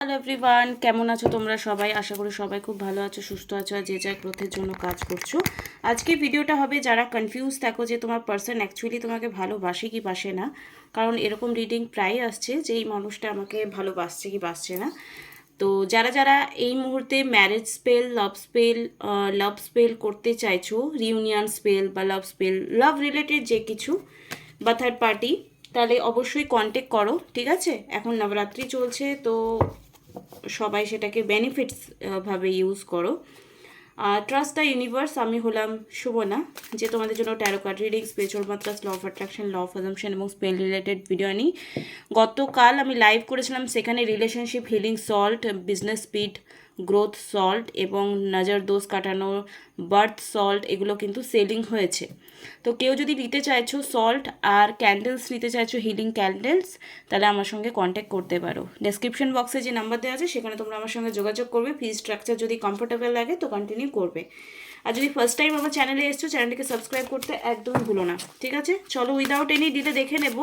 Hello everyone, কেমন আছো তোমরা সবাই? আশা করি সবাই খুব ভালো আছো, সুস্থ আছো আর যে যার গ্রোথের জন্য কাজ করছো। আজকে ভিডিওটা হবে যারা কনফিউজ থাকো যে তোমার পার্সন অ্যাকচুয়ালি তোমাকে ভালোবাসে কি বাসে না। কারণ এরকম রিডিং প্রায় আসছে যে এই মানুষটা আমাকে ভালোবাসছে কি বাসছে না। তো যারা যারা এই মুহূর্তে ম্যারেজ স্পেল, লাভ স্পেল করতে চাইছো, রিউনিয়ন স্পেল বা লাভ স্পেল, লাভ রিলেটেড যে কিছু বা থার্ড পার্টি, তাহলে অবশ্যই কন্ট্যাক্ট করো, ঠিক আছে? এখন নবরাত্রি চলছে, তো সবাই সেটাকে বেনিফিটস ভাবে ইউজ করো। Trust the universe. আমি হলাম সুবনা, যে তোমাদের জন্য ট্যারো কার্ড রিডিং, স্পিরিচুয়াল মাত্রাস, law of attraction, law of assumption এবং স্পেল রিলেটেড ভিডিও আনি। গতকাল আমি লাইভ করেছিলাম, সেখানে relationship healing salt, business speed growth salt এবং নজর দোষ কাটানোর বার্থ সল্ট, এগুলো কিন্তু সেলিং হয়েছে। তো কেউ যদি নিতে চাইছো সল্ট আর ক্যান্ডেলস নিতে চাইছো, হিলিং ক্যান্ডেলস, তাহলে আমার সঙ্গে কন্ট্যাক্ট করতে পারো। ডেসক্রিপশন বক্সে যে নাম্বার দেওয়া আছে সেখানে তোমরা আমার সঙ্গে যোগাযোগ করবে। ফি স্ট্রাকচার যদি কমফোর্টেবল লাগে তো কন্টিনিউ করবে। আর যদি ফার্স্ট টাইম আমার চ্যানেলে এসছো, চ্যানেলটিকে সাবস্ক্রাইব করতে একদমই ভুলো না, ঠিক আছে? চলো উইদাউট এনি ডিলে দেখে নেব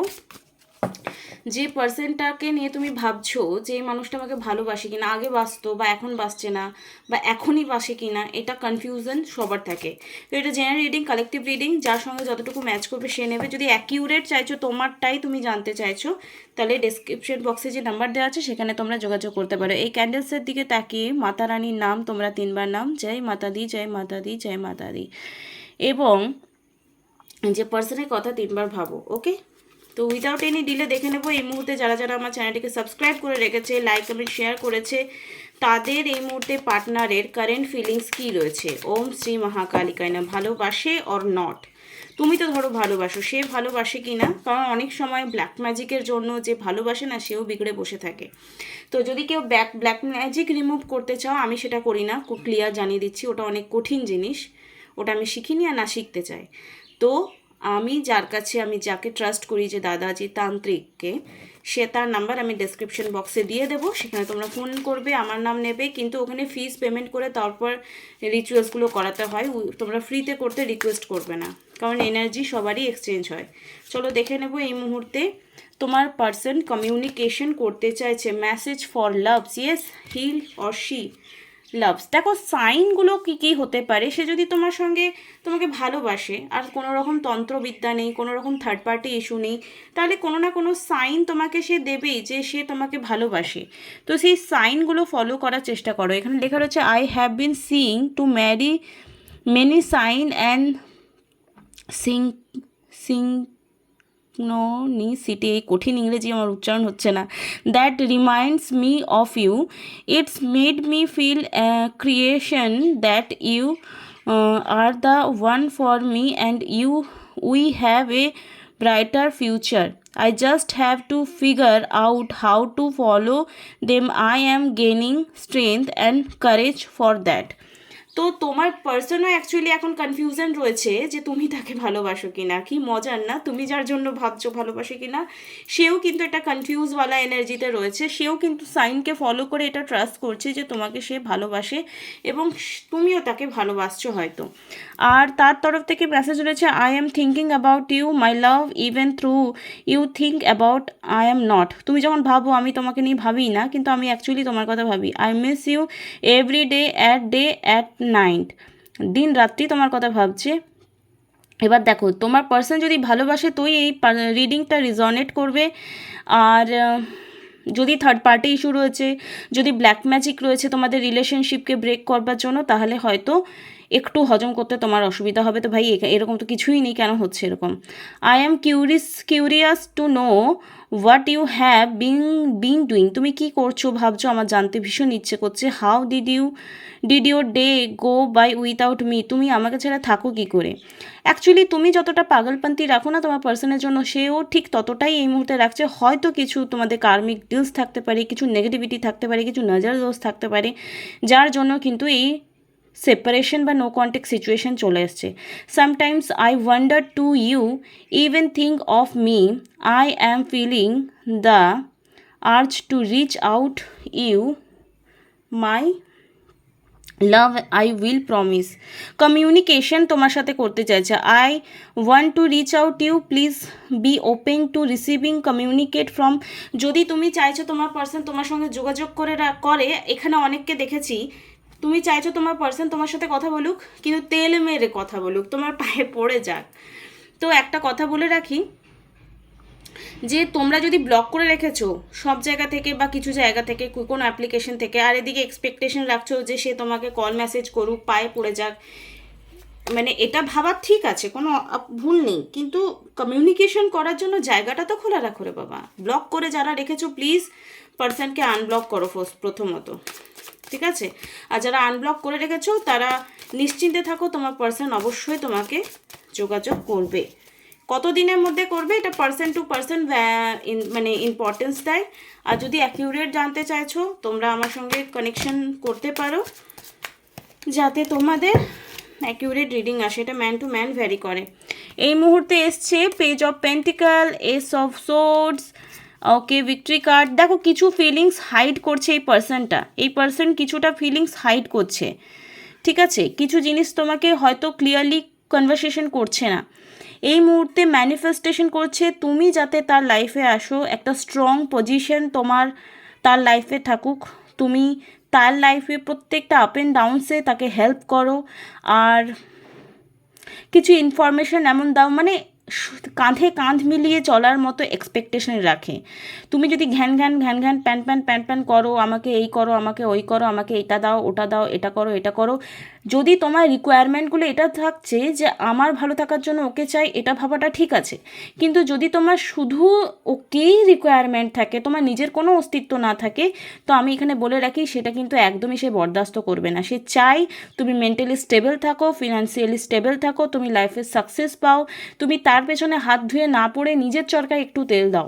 যে পার্সনটাকে নিয়ে তুমি ভাবছো যে এই মানুষটা আমাকে ভালোবাসে কিনা, আগে বাসতো বা এখন বাসছে না, বা এখনই বাসে কিনা, এটা কনফিউশন সবার থাকে। তো এটা জেনারেল রিডিং, কালেকটিভ রিডিং, যার সঙ্গে যতটুকু ম্যাচ করবে সে নেবে। যদি অ্যাকিউরেট চাইছো, তোমারটাই তুমি জানতে চাইছো, তাহলে ডেসক্রিপশন বক্সে যে নাম্বার দেওয়া আছে সেখানে তোমরা যোগাযোগ করতে পারো। এই ক্যান্ডেলসের দিকে তাকিয়ে মাতা রানীর নাম তোমরা 3বার নাম, জয় মাতা দি, জয় মাতা দি, জয় মাতা দি, এবং যে পার্সনের কথা 3বার ভাবো। ওকে, তো উইদাউট এনি ডিলে দেখে নেবো এই মুহূর্তে যারা যারা আমার চ্যানেলটিকে সাবস্ক্রাইব করে রেখেছে, লাইক কমেন্ট শেয়ার করেছে, তাদের এই মুহূর্তে পার্টনারের কারেন্ট ফিলিংস কী রয়েছে। ওম শ্রী মহাকালিকায় না, ভালোবাসে অর নট? তুমি তো ধরো ভালোবাসো, সে ভালোবাসে কি না? কারণ অনেক সময় ব্ল্যাক ম্যাজিকের জন্য যে ভালোবাসে না, সেও বিগড়ে বসে থাকে। তো যদি কেউ ব্ল্যাক ম্যাজিক রিমুভ করতে চাও, আমি সেটা করি না, খুব ক্লিয়ার জানিয়ে দিচ্ছি, ওটা অনেক কঠিন জিনিস, ওটা আমি শিখিনি আর না শিখতে চাই। তো আমি যাকে ট্রাস্ট করি, যে দাদাজি তান্ত্রিককে, সে তার নাম্বার আমি ডেসক্রিপশন বক্সে দিয়ে দেবো, সেখানে তোমরা ফোন করবে, আমার নাম নেবে, কিন্তু ওখানে ফিস পেমেন্ট করে তারপর রিচুয়ালসগুলো করাতে হয়। তোমরা ফ্রিতে করতে রিকোয়েস্ট করবে না, কারণ এনার্জি সবারই এক্সচেঞ্জ হয়। চলো দেখে নেব এই মুহূর্তে তোমার পার্সন কমিউনিকেশন করতে চাইছে, message for loves, yes he or she loves. দেখো সাইনগুলো কী কী হতে পারে। সে যদি তোমাকে ভালোবাসে আর কোনো রকম তন্ত্রবিদ্যা নেই, কোনো রকম থার্ড পার্টি ইস্যু নেই, তাহলে কোনো না কোনো সাইন তোমাকে সে দেবেই যে সে তোমাকে ভালোবাসে। তো সেই সাইনগুলো ফলো করার চেষ্টা করো। এখানে লেখা রয়েছে, I have been seeing to marry many sign and sing sing city, এই কঠিন ইংরেজি আমার উচ্চারণ হচ্ছে না, that reminds me of you, it's made me feel creation that you are the one for me and you we have a brighter future, I just have to figure out how to follow them. I am gaining strength and courage for that. তো তোমার পার্সনও actually এখন confusion রয়েছে যে তুমি তাকে ভালোবাসো কি না। কি মজার না? তুমি যার জন্য ভাবছো ভালোবাসে কি না, সেও কিন্তু একটা কনফিউজওয়ালা এনার্জিতে রয়েছে। সেও কিন্তু সাইনকে ফলো করে এটা ট্রাস্ট করছে যে তোমাকে সে ভালোবাসে এবং তুমিও তাকে ভালোবাসছো হয়তো। আর তার তরফ থেকে মেসেজ রয়েছে, I am thinking about you my love, even through you think about I am not. তুমি যখন ভাবো আমি তোমাকে নিয়ে ভাবি না, কিন্তু আমি অ্যাকচুয়ালি তোমার কথা ভাবি। I miss you every day at night, দিন রাত্রি তোমার কথা ভাবছে। এবার দেখো তোমার পার্সন যদি ভালোবাসে তোই এই রিডিংটা রিজনেট করবে। আর যদি থার্ড পার্টি ইস্যু রয়েছে, যদি ব্ল্যাক ম্যাজিক রয়েছে তোমাদের রিলেশনশিপকে ব্রেক করবার জন্য, তাহলে হয়তো একটু হজম করতে তোমার অসুবিধা হবে। তো ভাই এরকম তো কিছুই নেই, কেন হচ্ছে এরকম? I am curious to know what you have been doing. তুমি কী করছো ভাবছো, আমার জানতে ভীষণ ইচ্ছে করছে। How did your day go by without me. তুমি আমাকে ছাড়া থাকো কী করে? অ্যাকচুয়ালি তুমি যতটা পাগলপান্তি রাখো না তোমার পার্সনের জন্য, সেও ঠিক ততটাই এই মুহূর্তে রাখছে। হয়তো কিছু তোমাদের কার্মিক ডিলস থাকতে পারে, কিছু নেগেটিভিটি থাকতে পারে, কিছু নজর দোষ থাকতে পারে, যার জন্য কিন্তু এই সেপারেশন বা নো কন্ট্যাক্ট সিচুয়েশন চলে এসছে। Sometimes I wonder to you even think of me, I am feeling the urge to reach out you my love I will promise, communication তোমার সাথে করতে চাইছে। I want to reach out you, please be open to receiving communicate from. যদি তুমি চাইছো তোমার person তোমার সঙ্গে যোগাযোগ করে এখানে অনেককে দেখেছি, তুমি চাইছো তোমার পার্সন তোমার সাথে কথা বলুক, কিন্তু তেল মেরে কথা বলুক, তোমার পায়ে পড়ে যাক। তো একটা কথা বলে রাখি, যে তোমরা যদি ব্লক করে রেখেছো সব জায়গা থেকে বা কিছু জায়গা থেকে কোনো অ্যাপ্লিকেশন থেকে, আর এদিকে এক্সপেকটেশন রাখছো যে সে তোমাকে কল মেসেজ করুক, পায়ে পড়ে যাক, মানে এটা ভাবা ঠিক আছে, কোনো ভুল নেই, কিন্তু কমিউনিকেশন করার জন্য জায়গাটা তো খোলা রাখো রে বাবা। ব্লক করে যারা রেখেছো প্লিজ পার্সনকে আনব্লক করো প্রথমত, ঠিক আছে? আর যারা আনব্লক করে রেখেছো তারা নিশ্চিন্তে থাকো, তোমার পার্সন অবশ্যই তোমাকে যোগাযোগ করবে। কত দিনের মধ্যে করবে এটা পার্সন টু পার্সন মানে ইম্পর্টেন্স দেয়। আর যদি অ্যাকিউরেট জানতে চাইছো তোমরা আমার সঙ্গে কানেকশন করতে পারো, যাতে তোমাদের অ্যাকিউরেট রিডিং আসে, এটা ম্যান টু ম্যান ভ্যারি করে। এই মুহূর্তে এসছে page of pentacle, S of swords, okay victory card. দেখো কিছু ফিলিংস হাইড করছে এই পার্সনটা, এই পার্সন কিছুটা ফিলিংস হাইড করছে, ঠিক আছে? কিছু জিনিস তোমাকে হয়তো ক্লিয়ারলি কনভারসেশন করছে না, এই মুহূর্তে ম্যানিফেস্টেশন করছে তুমি যাতে তার লাইফে আসো, একটা স্ট্রং পজিশন তোমার তার লাইফে থাকুক, তুমি তার লাইফে প্রত্যেকটা আপ অ্যান্ড ডাউনসে তাকে হেল্প করো, আর কিছু ইনফরমেশন এমন দাও মানে কাঁধে কাঁধ মিলিয়ে চলার মতো এক্সপেকটেশন রাখে। তুমি যদি ঘ্যান ঘ্যান ঘ্যান ঘ্যান প্যান প্যান প্যান প্যান করো, আমাকে এই করো, আমাকে ওই করো, আমাকে এটা দাও ওটা দাও, এটা করো এটা করো, যদি তোমার রিকোয়ারমেন্টগুলো এটা থাকছে যে আমার ভালো থাকার জন্য ওকে চাই, এটা ভাবাটা ঠিক আছে, কিন্তু যদি তোমার শুধু ওকেই রিকোয়ারমেন্ট থাকে, তোমার নিজের কোনো অস্তিত্ব না থাকে, তো আমি এখানে বলে রাখি সেটা কিন্তু একদমই সে বরদাস্ত করবে না। সে চাই তুমি মেন্টালি স্টেবল থাকো, ফিনান্সিয়ালি স্টেবল থাকো, তুমি লাইফে সাকসেস পাও, তুমি তার পেছনে হাত ধুয়ে না পড়ে নিজের চরকায় একটু তেল দাও,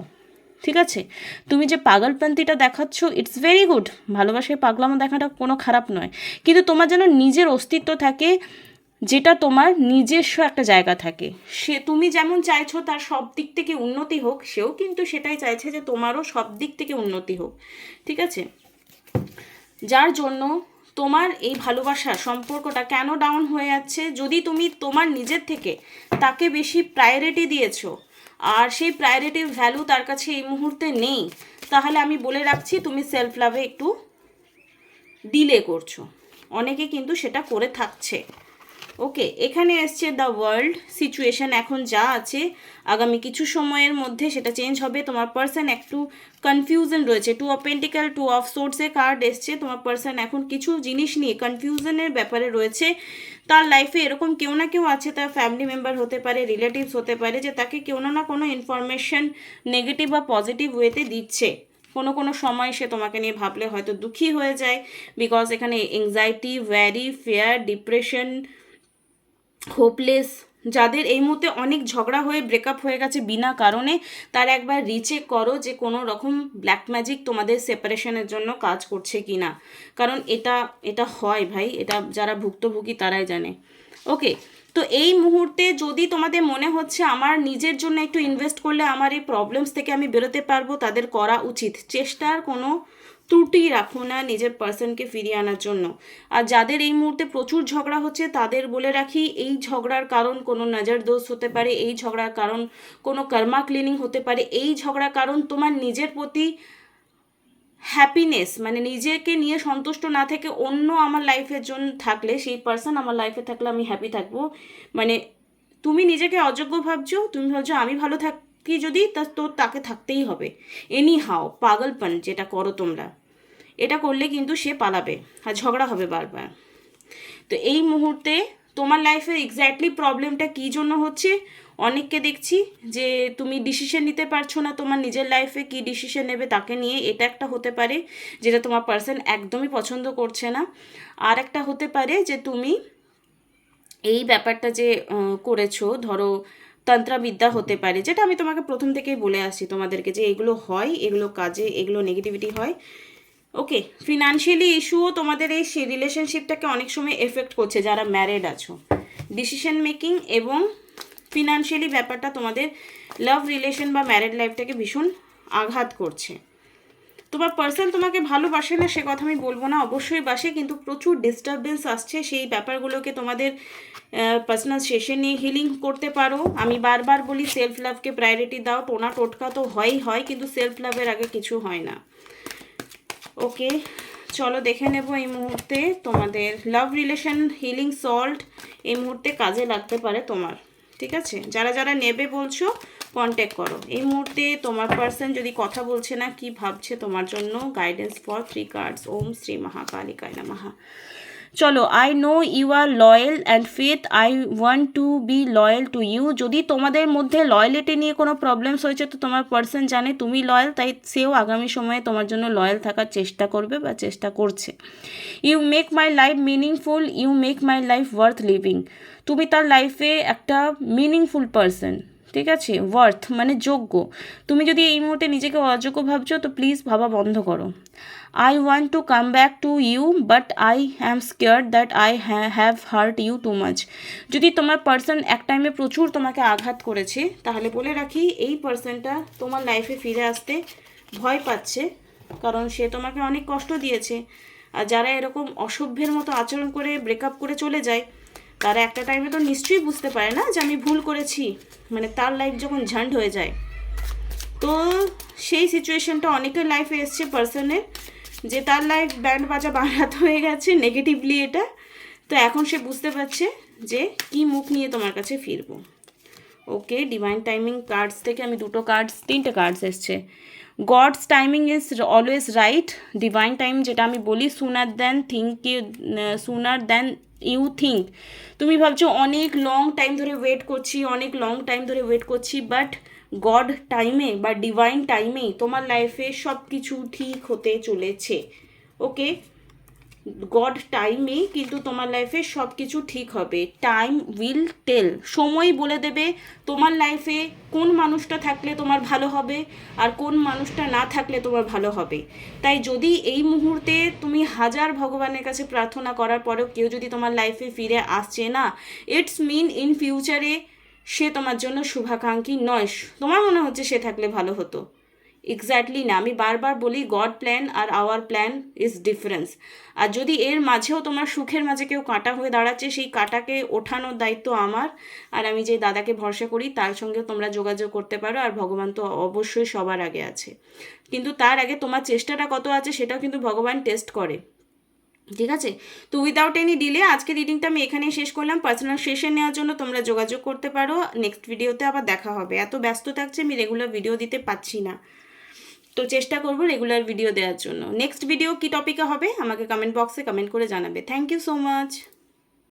ঠিক আছে? তুমি যে পাগলপন্থীটা দেখাচ্ছ ইটস ভেরি গুড, ভালোবাসায় পাগলামো দেখাটা কোনো খারাপ নয়, কিন্তু তোমার যেন নিজের অস্তিত্ব থাকে, যেটা তোমার নিজস্ব একটা জায়গা থাকে। সে তুমি যেমন চাইছো তার সব দিক থেকে উন্নতি হোক, সেও কিন্তু সেটাই চাইছে যে তোমারও সব দিক থেকে উন্নতি হোক, ঠিক আছে? যার জন্য তোমার এই ভালোবাসা সম্পর্কটা কেন ডাউন হয়ে যাচ্ছে, যদি তুমি তোমার নিজের থেকে তাকে বেশি প্রায়োরিটি দিয়েছো আর সেই প্রায়োরিটির ভ্যালু তার কাছে এই মুহূর্তে নেই, তাহলে আমি বলে রাখছি তুমি সেলফ লাভে একটু ডিলে করছো, অনেকে কিন্তু সেটা করে থাকছে। ওকে, এখানে এসছে দ্য ওয়ার্ল্ড সিচুয়েশন, এখন যা আছে আগামী কিছু সময়ের মধ্যে সেটা চেঞ্জ হবে। তোমার পার্সন একটু কনফিউশন রয়েছে, টু অফ পেন্টিক্যাল, টু অফ সোর্সের কার্ড এসছে, তোমার পার্সন এখন কিছু জিনিস নিয়ে কনফিউশনের ব্যাপারে রয়েছে। তার লাইফে এরকম কেউ না কেউ আছে, তার ফ্যামিলি মেম্বার হতে পারে, রিলেটিভস হতে পারে, যে তাকে কেউ না কোনো ইনফরমেশন নেগেটিভ বা পজিটিভ ওয়েতে দিচ্ছে। কোনো কোনো সময় সে তোমাকে নিয়ে ভাবলে হয়তো দুঃখী হয়ে যায়, বিকজ এখানে anxiety, very fear, depression, hopeless, যাদের এই মুহূর্তে অনেক ঝগড়া হয়ে ব্রেকআপ হয়ে গেছে বিনা কারণে, তারা একবার রিচেক করো যে কোনো রকম ব্ল্যাক ম্যাজিক তোমাদের সেপারেশনের জন্য কাজ করছে কি না, কারণ এটা এটা হয় ভাই, এটা যারা ভুক্তভোগী তারাই জানে। ওকে, তো এই মুহূর্তে যদি তোমাদের মনে হচ্ছে আমার নিজের জন্য একটু ইনভেস্ট করলে আমার এই প্রবলেমস থেকে আমি বেরোতে পারবো, তাদের করা উচিত। চেষ্টার কোনো ত্রুটি রাখো না নিজের পার্সনকে ফিরিয়ে আনার জন্য। আর যাদের এই মুহূর্তে প্রচুর ঝগড়া হচ্ছে তাদের বলে রাখি, এই ঝগড়ার কারণ কোনো নজর দোষ হতে পারে, এই ঝগড়ার কারণ কোনো কর্মা ক্লিনিং হতে পারে, এই ঝগড়ার কারণ তোমার নিজের প্রতি হ্যাপিনেস মানে নিজেকে নিয়ে সন্তুষ্ট না থেকে অন্য আমার লাইফের জন্য থাকলে, সেই পার্সন আমার লাইফে থাকলে আমি হ্যাপি থাকবো, মানে তুমি নিজেকে অযোগ্য ভাবছো, তুমি ভাবছো আমি ভালো থাকি যদি তা তো তাকে থাকতেই হবে এনি হাও, পাগলপন যেটা করো তোমরা, এটা করলে কিন্তু সে পালাবে আর ঝগড়া হবে বারবার। তো এই মুহূর্তে তোমার লাইফে এক্স্যাক্টলি প্রবলেমটা কী জন্য হচ্ছে, অনেককে দেখছি যে তুমি ডিসিশন নিতে পারছো না তোমার নিজের লাইফে কী ডিসিশন নেবে তাকে নিয়ে, এটা একটা হতে পারে যেটা তোমার পার্সন একদমই পছন্দ করছে না। আর একটা হতে পারে যে তুমি এই ব্যাপারটা যে করেছো, ধরো তন্ত্রবিদ্যা হতে পারে, যেটা আমি তোমাকে প্রথম থেকেই বলে আসছি তোমাদেরকে যে এগুলো হয়, এগুলো কাজে, এগুলো নেগেটিভিটি হয়। ওকে, ফিনান্সিয়ালি ইস্যুও তোমাদের এই রিলেশনশিপটাকে অনেক সময় এফেক্ট করছে যারা ম্যারিড আছো। ডিসিশন মেকিং এবং ফিনান্সিয়ালি ব্যাপারটা তোমাদের লাভ রিলেশন বা ম্যারিড লাইফটাকে ভীষণ আঘাত করছে। তোমার পার্সন তোমাকে ভালোবাসে না সে কথা আমি বলবো না, অবশ্যই বাসে, কিন্তু প্রচুর ডিস্টারবেন্স আসছে। সেই ব্যাপারগুলোকে তোমাদের পার্সোনাল সেশন নিয়ে হিলিং করতে পারো। আমি বারবার বলি সেলফ লাভকে প্রায়োরিটি দাও। টোনা টোটকা তো হয়ই হয়, কিন্তু সেলফ লাভের আগে কিছু হয় না। ওকে, চলো দেখে নেব এই মুহূর্তে তোমাদের লাভ রিলেশন হিলিং সল্ট এই মুহূর্তে কাজে লাগতে পারে তোমার। ঠিক আছে, যারা যারা নেবে বলছো কন্ট্যাক্ট করো। এই মুহূর্তে তোমার পার্সন যদি কথা বলছে না, কি ভাবছে তোমার জন্য, guidance for 3 cards. Om Shri মহাকালিকায় নমঃ। চলো, I know you are loyal and faith, I want to be loyal to you. যদি তোমাদের মধ্যে লয়ালিটি নিয়ে কোনো প্রবলেমস হয়েছে তো তোমার পার্সন জানে তুমি লয়াল, তাই সেও আগামী সময়ে তোমার জন্য লয়াল থাকার চেষ্টা করবে বা চেষ্টা করছে। You make my life meaningful, you make my life worth living. তুমি তার লাইফে একটা মিনিংফুল পার্সন। ঠিক আছে, ওয়ার্থ মানে যোগ্য। তুমি যদি এই মুহূর্তে নিজেকে অযোগ্য ভাবছো তো প্লিজ ভাবা বন্ধ করো। I want to come back to you but I am scared that I have hurt you too much. যদি তোমার পার্সন এক টাইমে প্রচুর তোমাকে আঘাত করেছে, তাহলে বলে রাখি এই পার্সনটা তোমার লাইফে ফিরে আসতে ভয় পাচ্ছে, কারণ সে তোমাকে অনেক কষ্ট দিয়েছে। আর যারা এরকম অসভ্যের মতো আচরণ করে ব্রেকআপ করে চলে যায়, তারা একটা টাইমে তো নিশ্চয়ই বুঝতে পারে না যে আমি ভুল করেছি, মানে তার লাইফ যখন ঝান্ড হয়ে যায়। তো সেই সিচুয়েশনটা অনেকের লাইফে এসছে পার্সনের, যে তার লাইফ ব্যান্ড বাজা বারাত হয়ে গেছে নেগেটিভলি এটা। তো এখন সে বুঝতে পারছে যে কি মুখ নিয়ে তোমার কাছে ফিরবো। ওকে, ডিভাইন টাইমিং কার্ডস থেকে আমি তিনটে কার্ডস এসছে। God's timing is always right. Divine time যেটা আমি বলি, সুনার দ্যান ইউ থিঙ্ক। তুমি ভাবছো অনেক লং টাইম ধরে ওয়েট করছি, বাট গড টাইমে বা ডিভাইন টাইমে তোমার লাইফে সব কিছু ঠিক হতে চলেছে। ওকে, গড টাইমে কিন্তু তোমার লাইফে সব কিছু ঠিক হবে। টাইম উইল টেল, সময় বলে দেবে তোমার লাইফে কোন মানুষটা থাকলে তোমার ভালো হবে আর কোন মানুষটা না থাকলে তোমার ভালো হবে। তাই যদি এই মুহূর্তে তুমি হাজার ভগবানের কাছে প্রার্থনা করার পরেও কেউ যদি তোমার লাইফে ফিরে আসছে না, ইটস মিন ইন ফিউচারে সে তোমার জন্য শুভাকাঙ্ক্ষী নয়। তোমার মনে হচ্ছে সে থাকলে ভালো হতো, এক্স্যাক্টলি না। আমি বারবার বলি গড প্ল্যান আর আওয়ার প্ল্যান ইজ ডিফারেন্স। আর যদি এর মাঝেও তোমার সুখের মাঝে কেউ কাঁটা হয়ে দাঁড়াচ্ছে, সেই কাঁটাকে ওঠানোর দায়িত্ব আমার। আর আমি যে দাদাকে ভরসা করি তার সঙ্গে তোমরা যোগাযোগ করতে পারো। আর ভগবান তো অবশ্যই সবার আগে আছে, কিন্তু তার আগে তোমার চেষ্টাটা কত আছে সেটাও কিন্তু ভগবান টেস্ট করে। ঠিক আছে, তো উইদাউট এনি ডিলে আজকে রিডিংটা আমি এখানেই শেষ করলাম। পার্সোনাল সেশন নেওয়ার জন্য তোমরা যোগাযোগ করতে পারো। নেক্সট ভিডিওতে আবার দেখা হবে। এত ব্যস্ত থাকছে আমি রেগুলার ভিডিও দিতে পারছি না, তো চেষ্টা করবো রেগুলার ভিডিও দেওয়ার জন্য। নেক্সট ভিডিও কি টপিকে হবে আমাকে কমেন্ট বক্সে কমেন্ট করে জানাবে। Thank you so much.